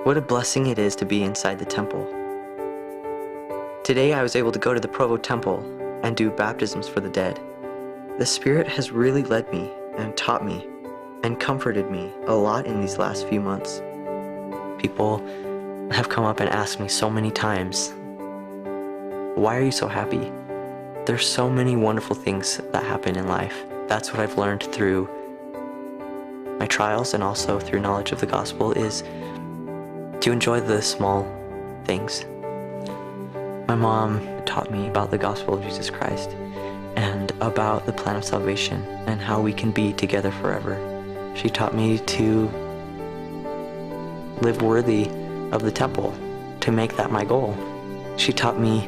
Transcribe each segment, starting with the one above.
What a blessing it is to be inside the temple. Today I was able to go to the Provo Temple and do baptisms for the dead. The Spirit has really led me and taught me and comforted me a lot in these last few months. People have come up and asked me so many times, why are you so happy? There's so many wonderful things that happen in life. That's what I've learned through my trials and also through knowledge of the gospel, is to enjoy the small things. My mom taught me about the gospel of Jesus Christ and about the plan of salvation and how we can be together forever. She taught me to live worthy of the temple, to make that my goal. She taught me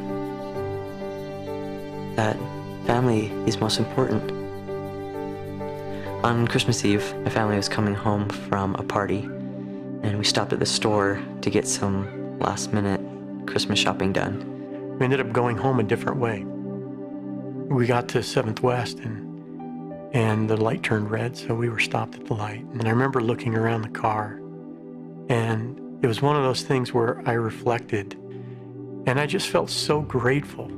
that family is most important. On Christmas Eve, my family was coming home from a party, and we stopped at the store to get some last-minute Christmas shopping done. We ended up going home a different way. We got to 7th West, and the light turned red, so we were stopped at the light. And I remember looking around the car, and it was one of those things where I reflected, and I just felt so grateful.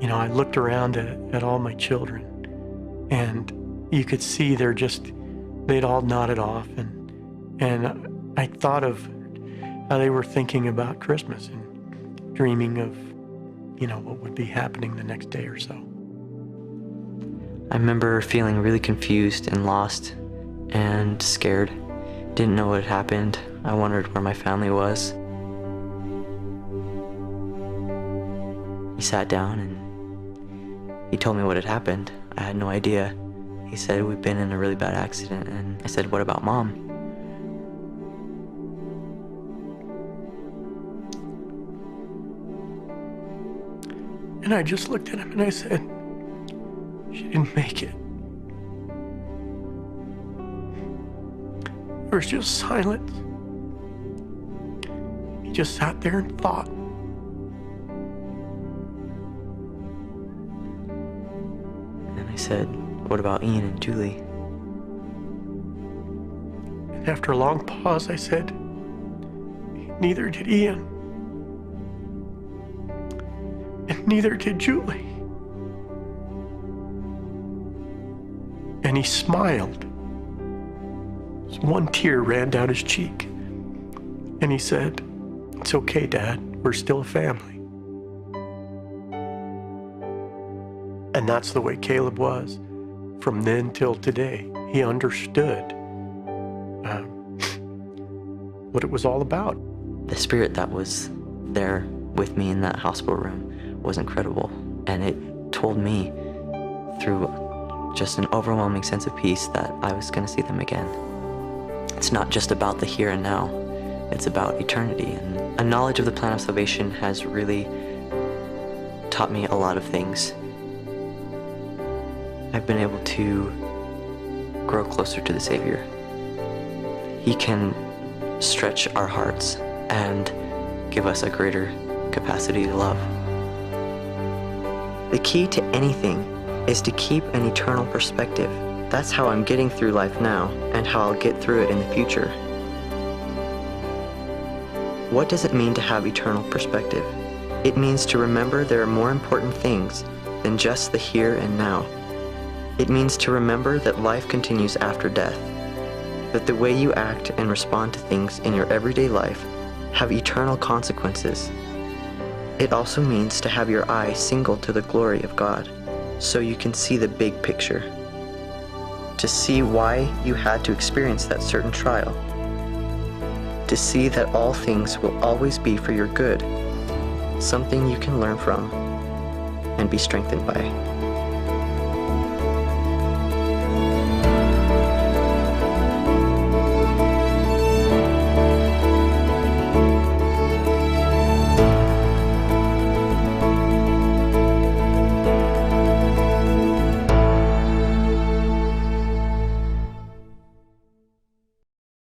You know, I looked around at all my children, and you could see they'd all nodded off, and I thought of how they were thinking about Christmas and dreaming of, you know, what would be happening the next day or so. I remember feeling really confused and lost and scared. Didn't know what had happened. I wondered where my family was. He sat down and he told me what had happened. I had no idea. He said, we've been in a really bad accident. And I said, what about Mom? And I just looked at him and I said, she didn't make it. There was just silence. He just sat there and thought. And I said, what about Ian and Julie? And after a long pause, I said, neither did Ian. And neither did Julie. And he smiled. One tear ran down his cheek. And he said, it's okay, Dad. We're still a family. And that's the way Caleb was. From then till today, he understood what it was all about. The Spirit that was there with me in that hospital room was incredible. And it told me through just an overwhelming sense of peace that I was going to see them again. It's not just about the here and now. It's about eternity. And a knowledge of the plan of salvation has really taught me a lot of things. I've been able to grow closer to the Savior. He can stretch our hearts and give us a greater capacity to love. The key to anything is to keep an eternal perspective. That's how I'm getting through life now and how I'll get through it in the future. What does it mean to have eternal perspective? It means to remember there are more important things than just the here and now. It means to remember that life continues after death, that the way you act and respond to things in your everyday life have eternal consequences. It also means to have your eye single to the glory of God, so you can see the big picture, to see why you had to experience that certain trial, to see that all things will always be for your good, something you can learn from and be strengthened by.